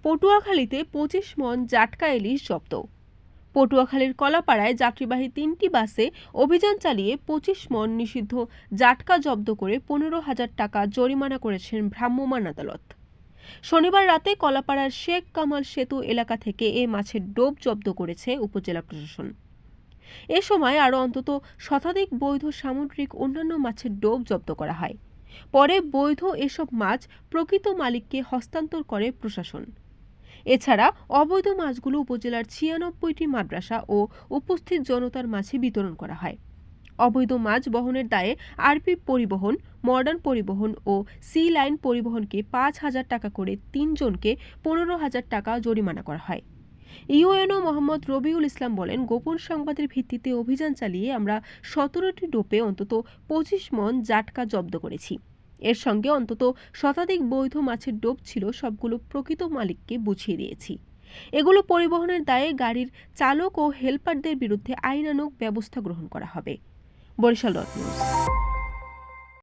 পটুয়াখালীতে 25 মণ জাটকা ইলিশ জব্দ। পটুয়াখালীর কলাপাড়ায় যাত্রীবাহী 3টি বাসে অভিযান চালিয়ে 25 মণ নিষিদ্ধ জাটকা জব্দ করে 15,000 টাকা জরিমানা করেছেন ভ্রাম্যমাণ আদালত। শনিবার রাতে কলাপাড়ার শেখ কামাল সেতু এলাকা থেকে এ মাছের ডোব জব্দ করেছে উপজেলা প্রশাসন। এ সময় আরও অন্তত শতাধিক বৈধ সামুদ্রিক অন্যান্য মাছের ডোব জব্দ করা হয়। পরে বৈধ এসব মাছ প্রকৃত মালিককে হস্তান্তর করে প্রশাসন। এছাড়া অবৈধ মাছগুলো উপজেলার 96টি মাদ্রাসা ও উপস্থিত জনতার মাঝে বিতরণ করা হয়। অবৈধ মাছ বহনের দায়ে আরপি পরিবহন, মডার্ন পরিবহন ও সি লাইন পরিবহনকে 5,000 টাকা করে 3 জনকে 15,000 টাকা জরিমানা করা হয়। ইউএনও মোহাম্মদ রবিউল ইসলাম বলেন, গোপন সংবাদের ভিত্তিতে অভিযান চালিয়ে আমরা 17টি ডোপে অন্তত 25 মণ জাটকা জব্দ করেছি। এর সঙ্গে অন্তত শতাধিক বৈধ মাছের ডোপ ছিল, সবগুলো প্রকৃত মালিককে বুঝিয়ে দিয়েছি। এগুলো পরিবহনের দায়ে গাড়ির চালক ও হেলপারদের বিরুদ্ধে আইনানুগ ব্যবস্থা গ্রহণ করা হবে। বরিশাল নিউজ।